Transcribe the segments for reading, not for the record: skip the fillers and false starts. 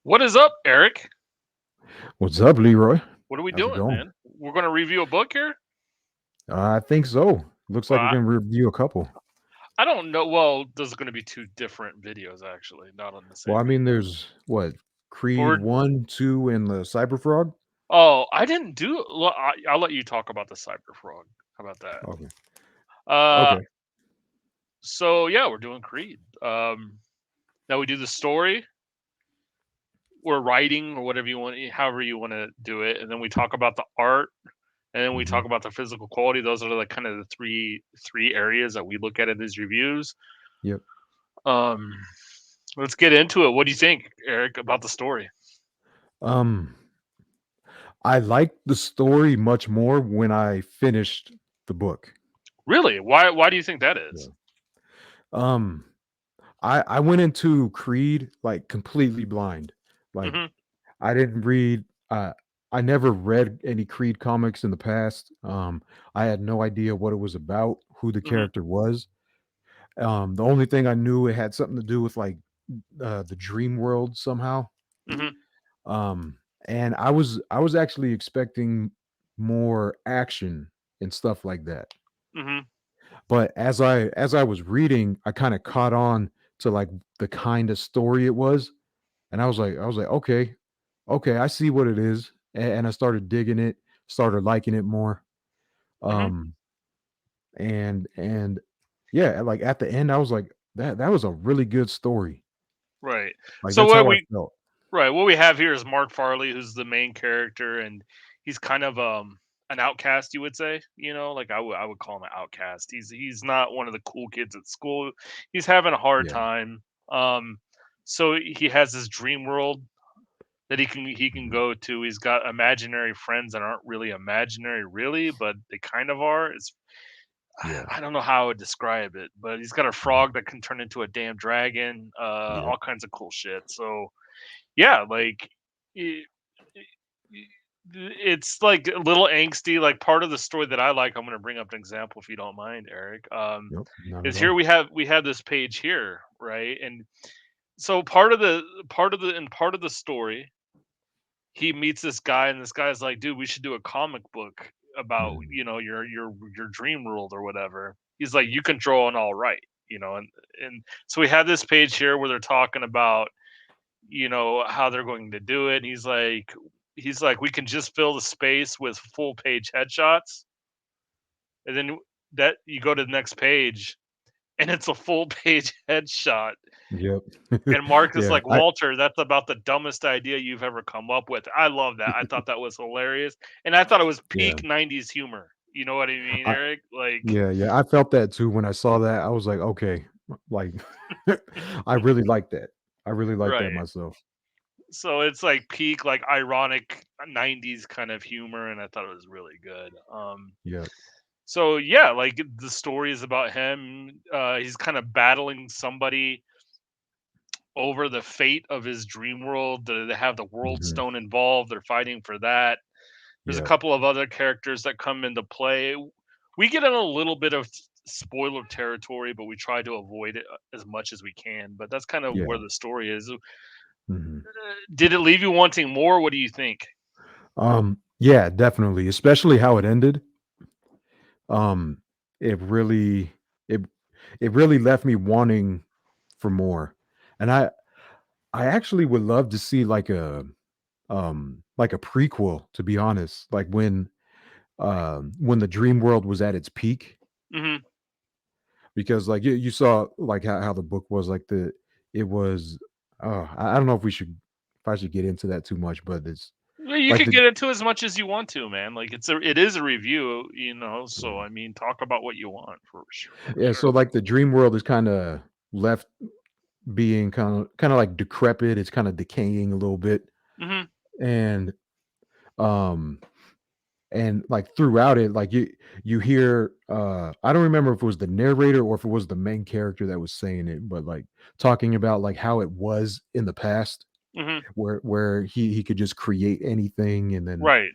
What is up, Eric? What's up, Leroy? What are we How's it doing, going? man? We're going to review a book here? I think so. Looks Well, like we're gonna review a couple. I don't know. Well, there's going to be two different videos, actually, not on the Well, same I mean, video. there's what But Creed 1, 2, and the Cyber Frog. oh, I didn't do. I'll let you talk about the Cyber Frog. How about that? Okay, Uh, okay, so yeah, we're doing Creed. Now we do the story, or writing, or whatever you want, however you want to do it, and then we talk about the art, and then we hmm talk about the physical quality. Those are the kind of the three areas that we look at in these reviews. yep. Um, let's get into it. What do you think, Eric, about the story? Um, I liked the story much more when I finished the book. Really? Why do you think that Yeah. is? Um, I went into Creed like completely blind. Like Mhm. I didn't read. I never read any Creed comics in the past. I had no idea what it was about, who the Mhm. character was. The only thing I knew it had something to do with like the dream world somehow. Mhm. Um, and I was actually expecting more action and stuff like that. Mhm. But as I was reading, I kind of caught on to like the kind of story it was, and I was like, okay, okay, I see what it is, and I started digging it, started liking it more. Mhm. Um, and yeah, like at the end, I was like, that was a really good story. Right. Like So that's what how I we felt. right, what we have here is Mark Farley, who's the main character, and he's kind of an outcast, you would say. Like I would call him an outcast. He's not one of the cool kids at school. He's having a hard Yeah. time. So he has this dream world that he can Mhm. go to. He's got imaginary friends that aren't really imaginary, really, but they kind of are. It's Yeah. I don't know how I would describe it, but he's got a Mhm. frog that can turn into a damn dragon, Yep. all kinds of cool shit. So yeah, like it, it's like a little angsty. Like part of the story that I like, I'm going to bring up an example if you don't mind, Eric. Yep. Not Is at here all. we have this page here, right? And so part of the story, he meets this guy, and this guy's like, "Dude, we should do a comic book about, Mhm. your dream world or whatever." He's like, "You can draw and all right," and so we have this page here where they're talking about, how they're going to do it. And he's like, "We can just fill the space with full page headshots." And then that you go to the next page, and it's a full page headshot. Yep. And Mark is Yeah. like, I "Walter, that's about the dumbest idea you've ever come up with." I love that. I thought that was hilarious, and I thought it was yeah. peak '90s humor. You know what I mean, I Eric? Like, yeah, yeah. I felt that too when I saw that. I was like, okay, like I really like that. I really like that right. myself. So it's like peak, like ironic '90s kind of humor, and I thought it was really good. Yeah. So yeah, like the story is about him. He's kind of battling somebody over the fate of his dream world. They have the world Mhm. stone involved. They're fighting for that. There's a Yeah. couple of other characters that come into play. We get in a little bit of spoiler territory, but we try to avoid it as much as we can. But that's kind of where Yeah. the story is. Mhm. Did it leave you wanting more? What do you think? Yeah, definitely, especially how it ended. Um, it really it it really left me wanting for more. And I actually would love to see like a prequel, to be honest, like when the dream world was at its peak, Hmm. because like you saw like how the book was like it was I don't know if I should get into that too much, but it's Well, you like can the get into as much as you want to, man. Like it is a review, So yeah, I mean, talk about what you want for sure, for yeah, so sure. like the dream world is kind of left being kind of like decrepit, it's kind of decaying a little bit. Hmm. And um and like throughout it, like you hear I don't remember if it was the narrator or if it was the main character that was saying it, but like talking about like how it was in the past, Hmm. where he could just create anything, and then Right,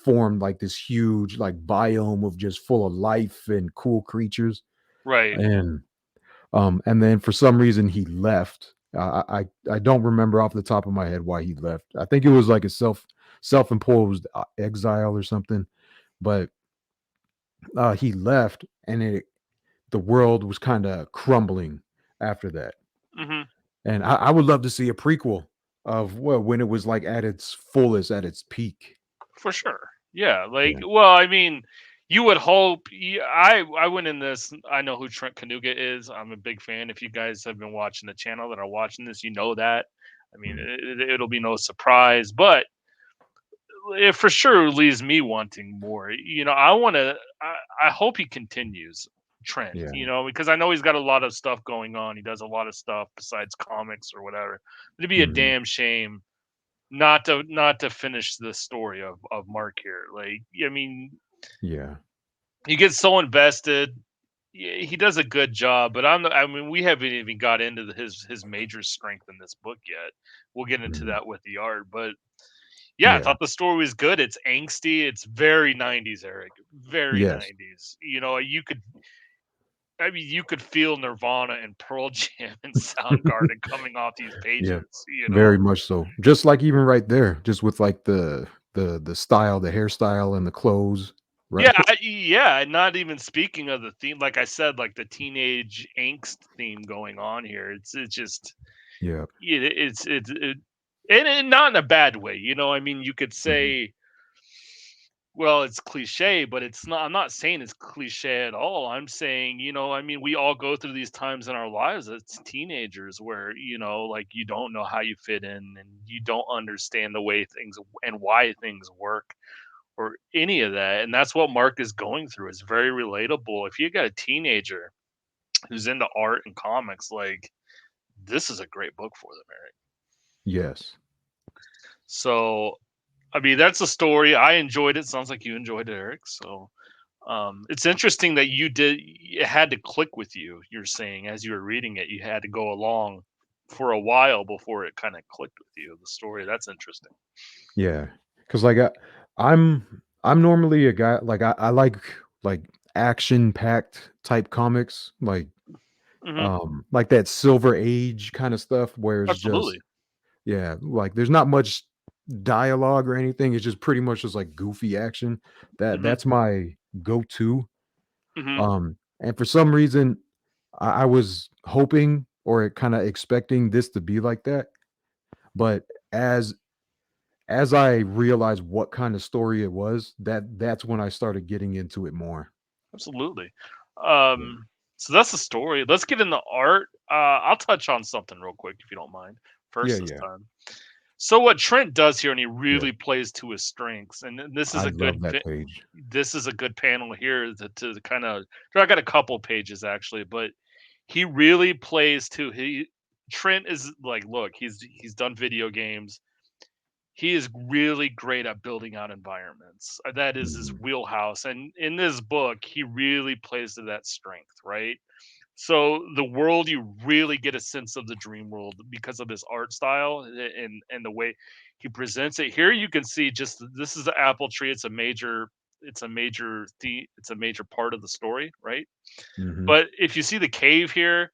form like this huge like biome of just full of life and cool creatures. right. And then for some reason he left, I don't remember off the top of my head why he left. I think it was like a self-imposed exile or something. But he left, and the world was kind of crumbling after that. Hmm. And I would love to see a prequel of, well, when it was like at its fullest, at its peak. For sure. Yeah. Like, Yeah. well, I mean, you would hope. I went in this. I know who Trent Kanuga is. I'm a big fan. If you guys have been watching the channel that are watching this, you know that. I mean, Mm. it'll be no surprise, but it for sure leaves me wanting more. I want to. I hope he continues Trent. Yeah. Because I know he's got a lot of stuff going on. He does a lot of stuff besides comics or whatever. It'd be a Mhm. damn shame not to finish the story of Mark here. Like, I mean, Yeah. you get so invested. He does a good job, but I mean, we haven't even got into his major strength in this book yet. We'll get into Mhm. that with the art, but yeah, I Yeah. thought the story was good. It's angsty. It's very 90s, Eric. Very Yes. 90s. You could feel Nirvana and Pearl Jam and Soundgarden coming off these Yeah. pages. Very much so. Just like even right there, just with like the style, the hairstyle and the clothes, Yeah, right? yeah, and not even speaking of the theme, like I said, like the teenage angst theme going on here. It's just Yeah. and not in a bad way. I mean, you could Mhm. say, well, it's cliche, but it's not. I'm not saying it's cliche at all. I'm saying, I mean, we all go through these times in our lives as teenagers where, like you don't know how you fit in and you don't understand the way things and why things work or any of that. And that's what Mark is going through. It's very relatable. If you got a teenager who's into art and comics, like this is a great book for them, Eric. Yes. So, I mean, that's a story. I enjoyed it. Sounds like you enjoyed it, Eric. So, it's interesting that it had to click with you. You're saying as you were reading it, you had to go along for a while before it kind of clicked with you. The story. That's interesting. Yeah. Cause like I'm normally a guy like I like action packed type comics, Hmm. like that silver age kind of stuff where it's just, Absolutely. yeah, like there's not much dialogue or anything. It's just pretty much just like goofy action. Hmm. That's my go-to. Hmm. And for some reason, I was hoping or kind of expecting this to be like that. But as as I realized what kind of story it was, that's when I started getting into it more. Absolutely. Yeah. So that's the story. Let's get into art. I'll touch on something real quick if you don't mind. Yeah, First this yeah. time. So what Trent does here, and he Yeah. really plays to his strengths, and this is I a good love that page. this is a good panel here to kind of. I got a couple pages actually, but he really plays to he. Trent is like, look, he's done video games. He is really great at building out environments. That is his Mhm. wheelhouse, and in this book, he really plays to that strength, right? So the world, you really get a sense of the dream world because of his art style and the way he presents it. Here you can see just this is the apple tree. It's a major part of the story, right? Mhm. But if you see the cave here,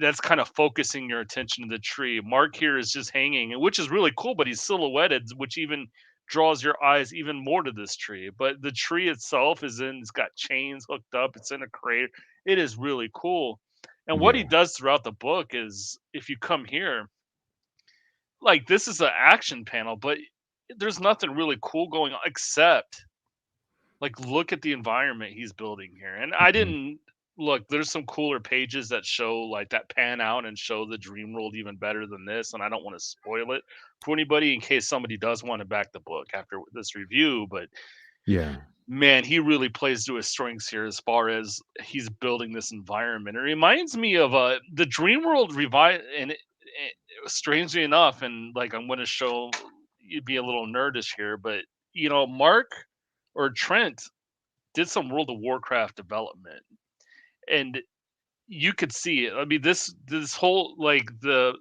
that's kind of focusing your attention to the tree. Mark here is just hanging, which is really cool, but he's silhouetted, which even draws your eyes even more to this tree. But the tree itself it's got chains hooked up, it's in a crate. It is really cool. And what he Yeah. does throughout the book is if you come here, like this is an action panel, but there's nothing really cool going on except like, look at the environment he's building here, and I Mhm. didn't look, there's some cooler pages that show, like, that pan out and show the dream world even better than this, and I don't wanna spoil it for anybody in case somebody does wanna back the book after this review, but, Yeah. man, he really plays to his strengths here as far as he's building this environment. It reminds me of, the dream world and strangely enough, and, like, I'm gonna show you'd be a little nerdish here, but, Mark or Trent did some World of Warcraft development, and you could see it. I mean, this whole like the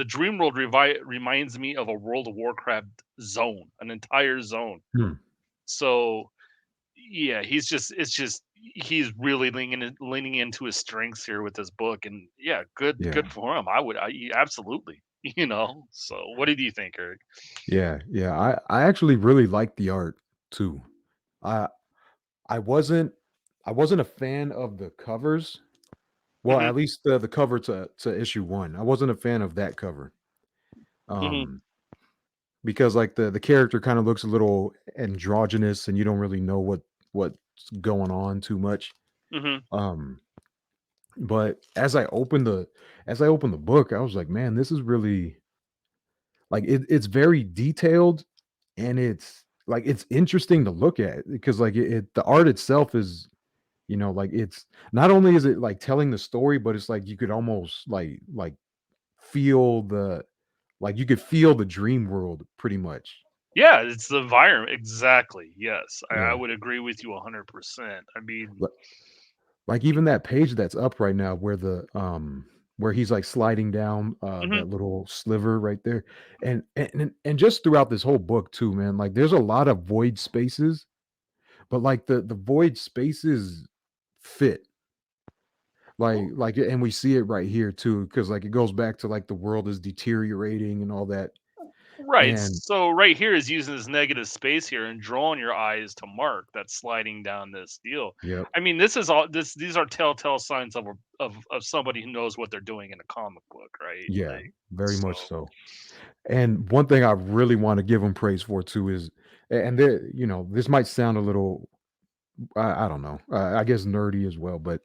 Dream World reminds me of a World of Warcraft zone, an entire zone. Hmm. So yeah, it's just he's really leaning into his strengths here with this book, and yeah, good Yeah. for him. Absolutely, So, what did you think, Eric? Yeah, yeah. I actually really like the art too. I I wasn't I wasn't a fan of the covers. Well, Hmm. at least the cover to issue 1. I wasn't a fan of that cover. Hmm. Um, because like the character kind of looks a little androgynous and you don't really know what's going on too much. Hmm. Um, but as I opened the book, I was like, man, this is really like it's very detailed and it's interesting to look at because like the art itself is like it's not only is it like telling the story, but it's like you could almost like feel you could feel the dream world pretty much. Yeah, it's the environment. Exactly. Yes, I Yeah. would agree with you 100%. I mean, Li- Like even that page that's up right now where he's like sliding down mhm. that little sliver right there. And just throughout this whole book too, man, like there's a lot of void spaces, but like the void spaces fit. And we see it right here too, because like it goes back to like the world is deteriorating and all that. Right. And So right here is using this negative space here and drawing your eyes to Mark that's sliding down this deal. yep, I mean, this is all this these are telltale signs of somebody who knows what they're doing in a comic book, right? yeah, Like very so much so. And one thing I really want to give him praise for too is, and there, this might sound a little, I don't know, I guess nerdy as well, but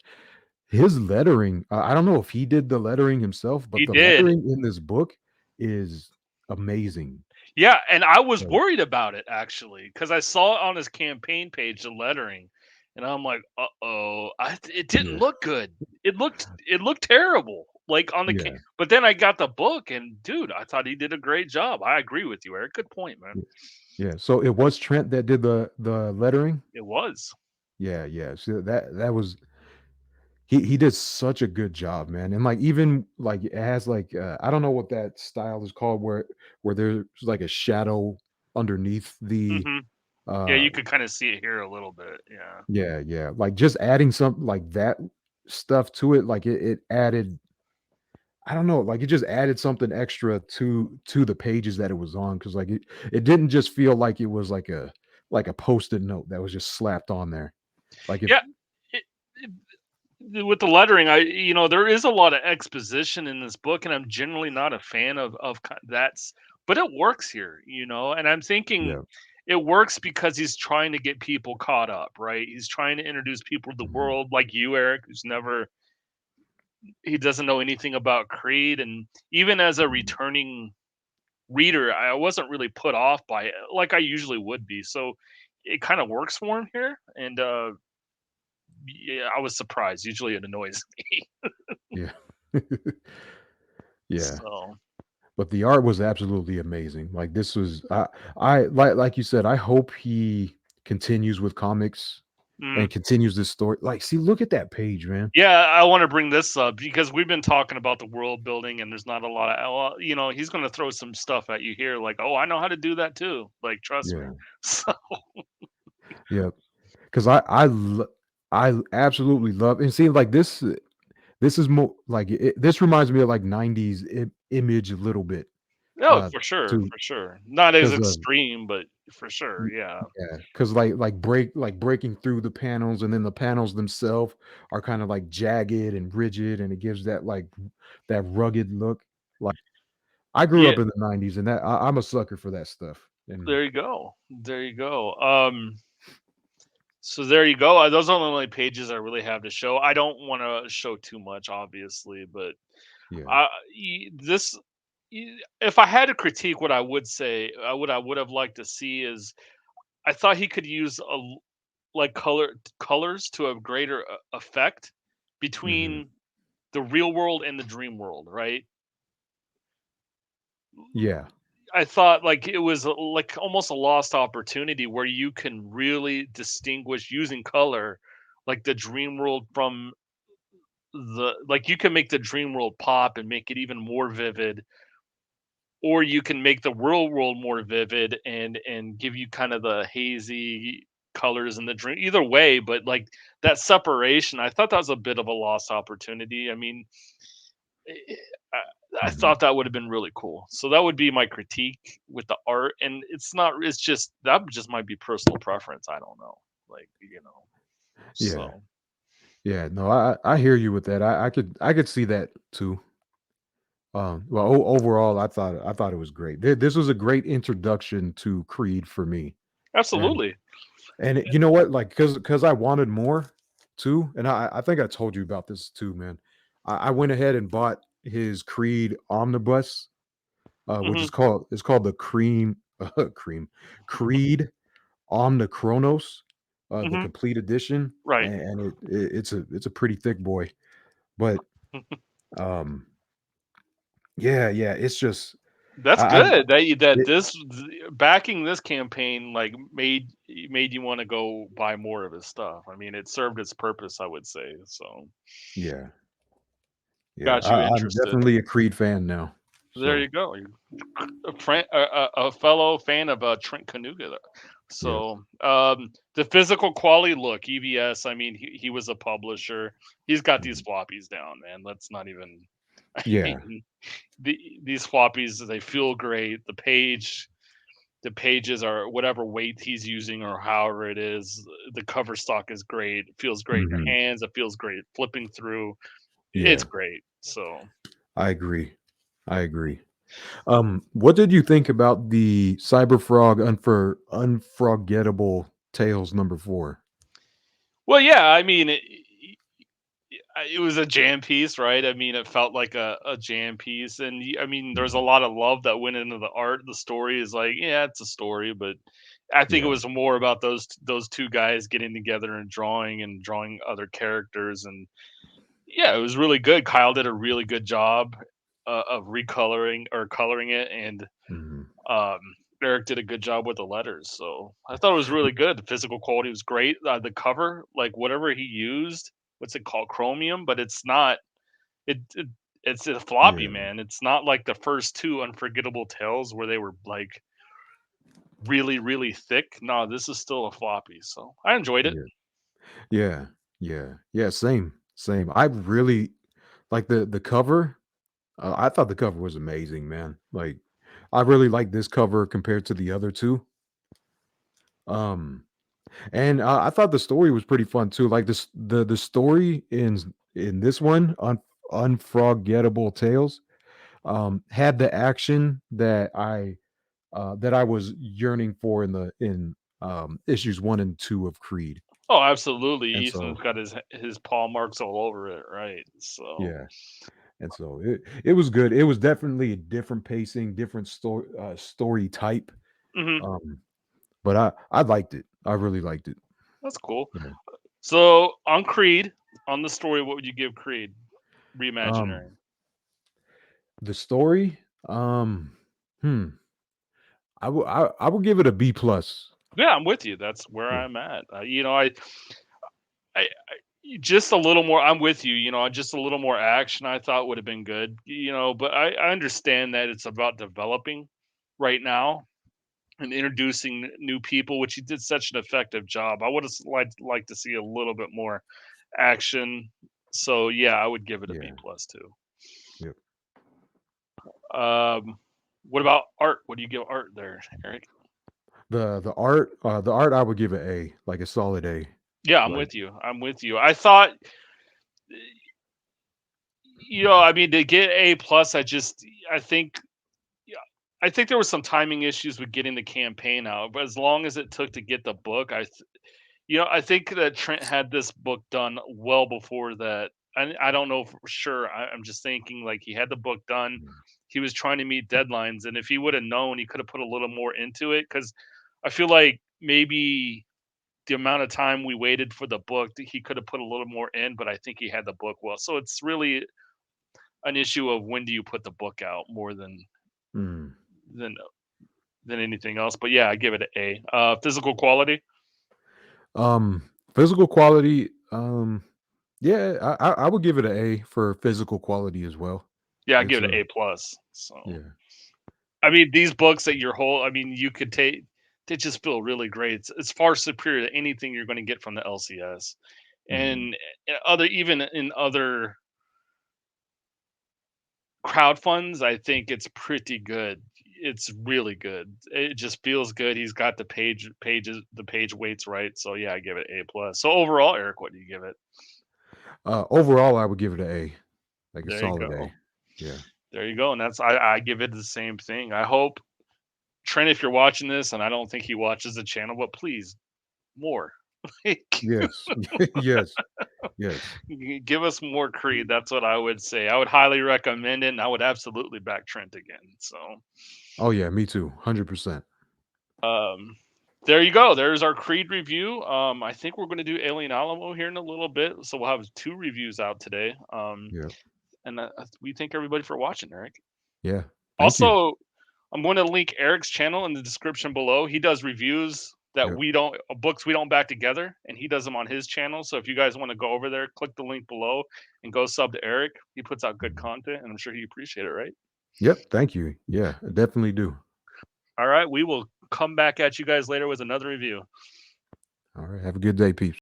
his lettering, I don't know if he did the lettering himself, but he the did. lettering in this book is amazing. Yeah, and I was Like, worried about it actually because I saw it on his campaign page, the lettering, and I'm like, "Uh-oh, it didn't yeah, look good. It looked terrible." Like on the yeah, but then I got the book and dude, I thought he did a great job. I agree with you, Eric. Good point, man. yeah. Yeah. So it was Trent that did the lettering. It was. Yeah, yeah. So that was he did such a good job, man. And like even like it has like I don't know what that style is called where there's like a shadow underneath the Mhm. Yeah, uh you could kinda see it here a little bit, yeah. yeah, yeah. Like just adding something like that stuff to it, like it added I don't know, like it just added something extra to the pages that it was on because like it didn't just feel like it was like a post-it note that was just slapped on there. Like if Yeah, it with the lettering, there is a lot of exposition in this book, and I'm generally not a fan of that's, but it works here, and I'm thinking yeah. it works because he's trying to get people caught up, right? He's trying to introduce people to the Mhm, world, like you, Eric, he doesn't know anything about Creed, and even as a mhm. returning reader, I wasn't really put off by it like I usually would be. So it kind of works for him here, and yeah, I was surprised. Usually it annoys me. Yeah. Yeah. So. But the art was absolutely amazing. Like this was I like you said, I hope he continues with comics Mm. and continues this story. Like, see, look at that page, man. Yeah, I want to bring this up because we've been talking about the world building, and there's not a lot of, well, he's going to throw some stuff at you here, like, oh, I know how to do that too. Like, trust me. Yeah. So, Yeah. Because I absolutely love and see like this is more like this reminds me of like 90s image a little bit. no, Uh for to sure, not as because of extreme, but for sure, yeah, yeah, because breaking through the panels, and then the panels themselves are kind of like jagged and rigid, and it gives that like that rugged look. Like I grew yeah. up in the '90s, and I'm a sucker for that stuff. And There you go, there you go. So there you go. Those are the only pages I really have to show. I don't want to show too much, obviously, but yeah, uh, this if I had to critique what I would say, what I would have liked to see is I thought he could use like colors to a greater effect hmm between the real world and the dream world, right? yeah, I thought like it was like almost a lost opportunity where you can really distinguish using color, like the dream world from the like you can make the dream world pop and make it even more vivid, or you can make the real world more vivid and give you kind of the hazy. colors in the dream. Either way, but like that separation, I thought that was a bit of a lost opportunity. I mean, eh, I Mhm. thought that would have been really cool. So that would be my critique with the art, and it's not. It's just that just might be personal preference. I don't know. Like Yeah. so Yeah, no, I hear you with that. I could see that too. Well, overall, I thought it was great. This was a great introduction to Creed for me, and absolutely. you know what, like because I wanted more too, and I think I told you about this too, man. I went ahead and bought his Creed omnibus, which Hmm. is called the Creed Omnichronos, the Hmm. complete edition, Right. and it's a pretty thick boy, but um, yeah, it's just That's I good that that it, this backing this campaign like made you want to go buy more of his stuff. I mean, it served its purpose, I would say. So yeah, yeah. got you I'm interested. definitely a Creed fan now. There So you go. You're a fellow fan of Trent Canuga. yeah, So the physical quality look, EVS. I mean, he was a publisher. He's got these mhm, floppies down, man. Let's not even. I yeah, mean, these floppies they feel great. The pages are whatever weight he's using or however it is. The cover stock is great. It feels great in hmm, your hands. It feels great flipping through. It's yeah. great. So I agree. I agree. What did you think about the Cyberfrog Unforgettable Tales #4? well, yeah. I mean, it was a jam piece, right? I mean, it felt like a jam piece, and I mean, there's a Mhm, lot of love that went into the art. The story is like, yeah, it's a story, but I think it yeah, was more about those two guys getting together and drawing other characters, and yeah, it was really good. Kyle did a really good job of recoloring or coloring it, and mhm, um, Eric did a good job with the letters. So I thought it was really good. The physical quality was great. The cover, like whatever he used, what's it called, chromium, but it's not. It it's a floppy, yeah, man. It's not like the first two Unforgettable Tales where they were like really thick. No, this is still a floppy. So I enjoyed it. yeah, yeah, yeah. Same. I really like the cover. I thought the cover was amazing, man. Like, I really like this cover compared to the other two. Um, and I thought the story was pretty fun too. Like the story in this one, Unforgettable Tales, had the action that I was yearning for in issues 1 and 2 of Creed. Oh, absolutely. And so Ethan's got his paw marks all over it, right? So yeah, and so it was good. It was definitely a different pacing, different story type. mhm, Um, but I liked it. I really liked it. that's cool. Yeah. So on Creed, on the story, what would you give Creed? Um, Reimaginary. the story, um, hmm, I will give it a B plus. Yeah, I'm with you. That's where Yeah. I'm at. Just a little more. I'm with you. Just a little more action. I thought would have been good. But I understand that it's about developing right now and introducing new people, which he did such an effective job. I would have liked to see a little bit more action. So yeah, I would give it a B Yeah. plus too. Yep. What about art? What do you give art there, Eric? The art I would give it A, like a solid A. Yeah, I'm Like, with you. I'm with you. I thought, I mean, to get A plus, I think, yeah, I think there was some timing issues with getting the campaign out, but as long as it took to get the book, I think that Trent had this book done well before that. I don't know for sure. I'm just thinking like he had the book done. mm, He was trying to meet deadlines, and if he would have known, he could have put a little more into it. Because I feel like maybe the amount of time we waited for the book, he could have put a little more in. But I think he had the book well, so it's really an issue of when do you put the book out more mm. than than anything else. But yeah, I give it an A. Physical quality. Um, physical quality, yeah, I would give it an A for physical quality as well. Yeah, I It's give it a an A plus. So yeah. I mean, these books that you're whole. I mean, you could take. they just feel really great. It's far superior to anything you're going to get from the LCS. Mhm. And other even in other crowd funds, I think it's pretty good. It's really good. It just feels good. He's got the page weights right. So yeah, I give it A plus. So overall, Eric, what do you give it? Overall, I would give it an A, like a There you solid go. A. Yeah. There you go. And I give it the same thing. I hope Trent, if you're watching this, and I don't think he watches the channel, but please more. Like, Yes. Yes. Yes. give us more Creed. That's what I would say. I would highly recommend it, and I would absolutely back Trent again. So, Oh yeah, me too. 100%. um, there you go. There's our Creed review. I think we're going to do Alien Alamo here in a little bit, so we'll have two reviews out today. Yeah. And we thank everybody for watching, Eric. Yeah. Thank you. Also, I'm going to link Eric's channel in the description below. He does reviews that Yep. we don't books we don't back together, and he does them on his channel. So if you guys want to go over there, click the link below and go sub to Eric. He puts out good Mhm. content, and I'm sure he appreciate it, right? Yep. Thank you. Yeah, I definitely do. All right, we will come back at you guys later with another review. All right. Have a good day, peeps.